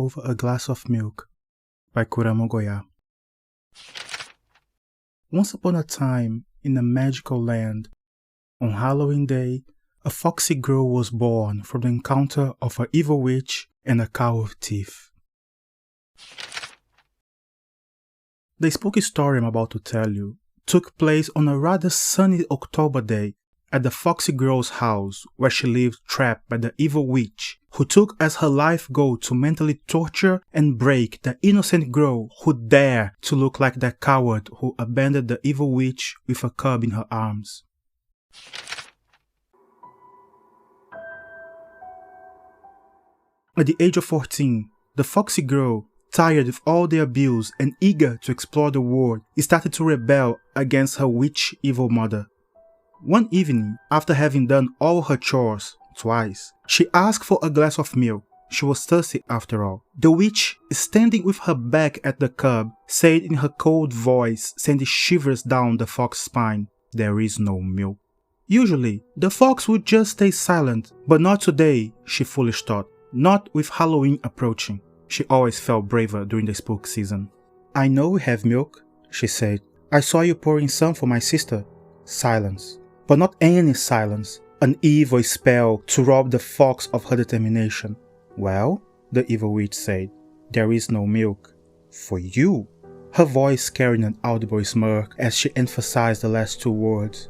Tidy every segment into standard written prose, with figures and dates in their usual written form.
over a glass of milk by krmcast. Once upon a time, in a magical land, on Halloween Day, a foxy girl was born from the encounter of an evil witch and a cow with teeth. The spooky story I'm about to tell you took place on a rather sunny October day at the foxy girl's house where she lived trapped by the evil witch who took as her life goal to mentally torture and break the innocent girl who dared to look like the coward who abandoned the evil witch with a cub in her arms. At the age of 14, the foxy girl, tired of all the abuse and eager to explore the world, started to rebel against her witch evil mother. One evening, after having done all her chores twice, she asked for a glass of milk. She was thirsty after all. The witch, standing with her back at the cub, said in her cold voice, sending shivers down the fox's spine, "There is no milk." Usually, the fox would just stay silent, but not today, she foolish thought. Not with Halloween approaching. She always felt braver during the spook season. "I know we have milk," she said. "I saw you pouring some for my sister." Silence. But not any silence. An evil spell to rob the fox of her determination. "Well," the evil witch said, "there is no milk. For you." Her voice carrying an audible smirk as she emphasized the last two words.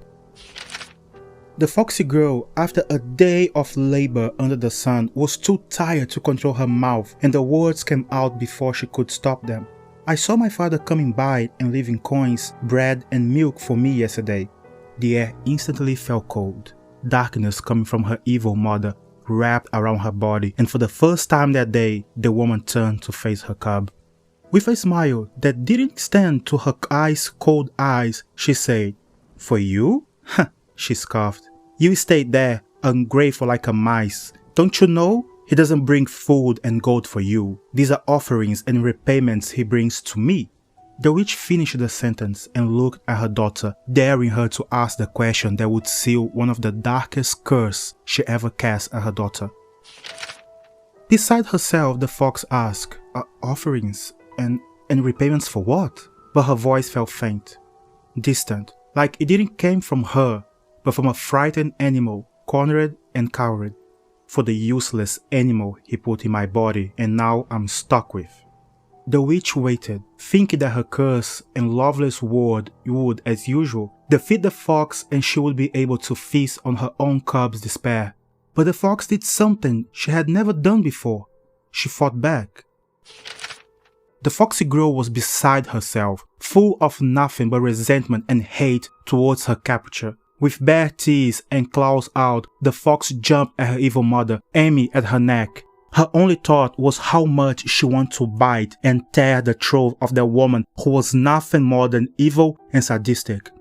The foxy girl, after a day of labor under the sun, was too tired to control her mouth, and the words came out before she could stop them. "I saw my father coming by and leaving coins, bread and milk for me yesterday." The air instantly felt cold. Darkness coming from her evil mother wrapped around her body, and for the first time that day, the woman turned to face her cub. With a smile that didn't extend to her ice-cold eyes, she said, "For you?" "Huh," she scoffed. "You stayed there, ungrateful like a mice. Don't you know? He doesn't bring food and gold for you. These are offerings and repayments he brings to me." The witch finished the sentence and looked at her daughter, daring her to ask the question that would seal one of the darkest curses she ever cast at her daughter. Beside herself, the fox asked, "Offerings and repayments for what?" But her voice felt faint, distant, like it didn't come from her, but from a frightened animal, cornered and cowed. "For the useless animal he put in my body and now I'm stuck with." The witch waited, thinking that her curse and loveless word would, as usual, defeat the fox and she would be able to feast on her own cub's despair. But the fox did something she had never done before. She fought back. The foxy girl was beside herself, full of nothing but resentment and hate towards her captor. With bare teeth and claws out, the fox jumped at her evil mother, aiming at her neck. Her only thought was how much she wanted to bite and tear the throat of that woman who was nothing more than evil and sadistic.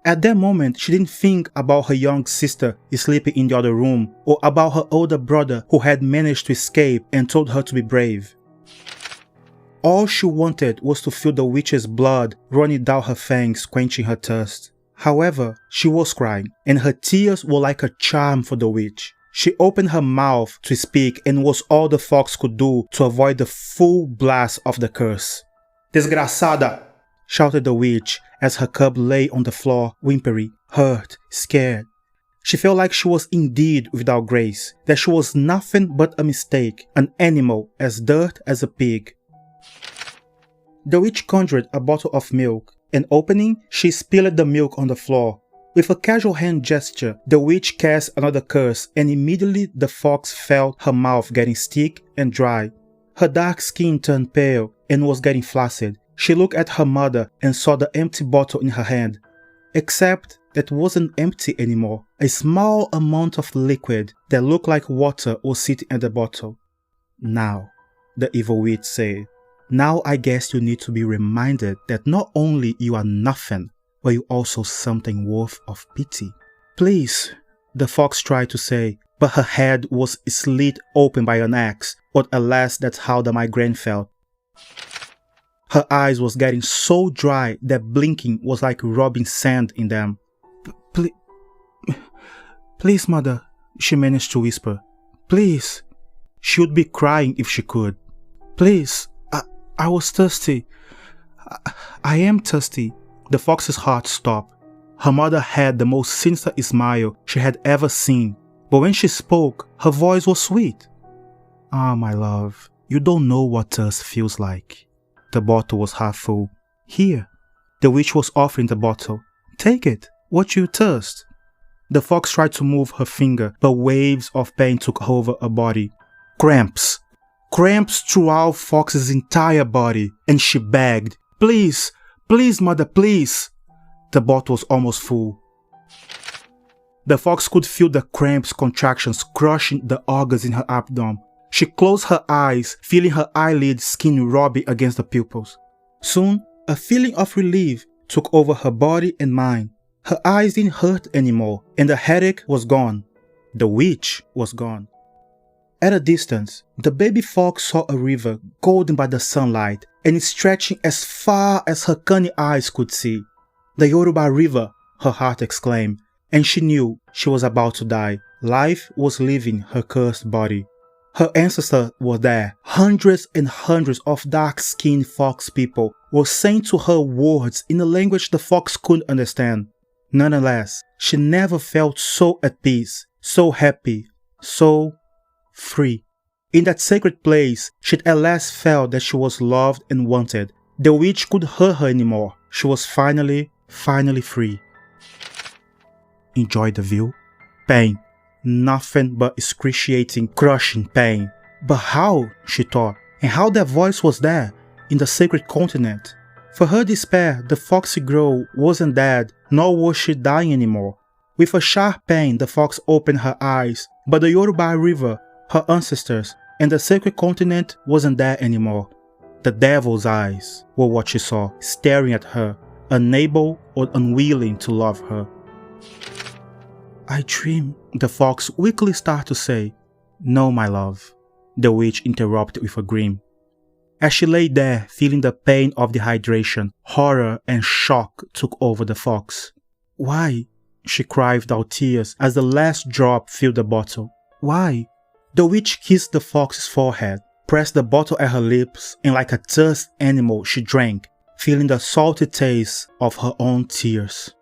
At that moment, she didn't think about her young sister sleeping in the other room or about her older brother who had managed to escape and told her to be brave. All she wanted was to feel the witch's blood running down her fangs, quenching her thirst. However, she was crying, and her tears were like a charm for the witch. She opened her mouth to speak and was all the fox could do to avoid the full blast of the curse. "Desgraçada!" shouted the witch as her cub lay on the floor, whimpering, hurt, scared. She felt like she was indeed without grace, that she was nothing but a mistake, an animal as dirt as a pig. The witch conjured a bottle of milk, and opening, she spilled the milk on the floor. With a casual hand gesture, the witch cast another curse, and immediately the fox felt her mouth getting thick and dry. Her dark skin turned pale and was getting flaccid. She looked at her mother and saw the empty bottle in her hand. Except that it wasn't empty anymore. A small amount of liquid that looked like water was sitting at the bottle. "Now," the evil witch said, "now I guess you need to be reminded that not only you are nothing, but you also something worth of pity." "Please," the fox tried to say, but her head was slit open by an axe, but alas, that's how the migraine felt. Her eyes was getting so dry that blinking was like rubbing sand in them. Please, mother," she managed to whisper. "Please." She would be crying if she could. Please, I was thirsty. I am thirsty. The fox's heart stopped. Her mother had the most sinister smile she had ever seen, but when she spoke, her voice was sweet. Ah, my love, you don't know what thirst feels like. The bottle was half full. Here. The witch was offering the bottle. Take it. What you thirst? The fox tried to move her finger, but waves of pain took over her body. Cramps. Cramps throughout Fox's entire body, and she begged, Please, please, mother, please. The bottle was almost full. The fox could feel the cramps contractions crushing the organs in her abdomen. She closed her eyes, feeling her eyelid skin rubbing against the pupils. Soon, a feeling of relief took over her body and mind. Her eyes didn't hurt anymore, and the headache was gone. The witch was gone. At a distance, the baby fox saw a river golden by the sunlight and stretching as far as her cunning eyes could see. The Yoruba River, her heart exclaimed, and she knew she was about to die. Life was leaving her cursed body. Her ancestors were there. Hundreds and hundreds of dark-skinned fox people were saying to her words in a language the fox couldn't understand. Nonetheless, she never felt so at peace, so happy, so free. In that sacred place, she'd at last felt that she was loved and wanted. The witch could hurt her anymore. She was finally free. Enjoy the view? Pain. Nothing but excruciating, crushing pain. But how, she thought, and how that voice was there, in the sacred continent. For her despair, the foxy girl wasn't dead, nor was she dying anymore. With a sharp pain, the fox opened her eyes, but the Yoruba River, her ancestors, and the sacred continent wasn't there anymore. The devil's eyes were what she saw, staring at her, unable or unwilling to love her. I dream, the fox weakly started to say. No, my love, the witch interrupted with a grin. As she lay there, feeling the pain of dehydration, horror and shock took over the fox. Why? She cried without tears as the last drop filled the bottle. Why? The witch kissed the fox's forehead, pressed the bottle at her lips, and like a thirsty animal she drank, feeling the salty taste of her own tears.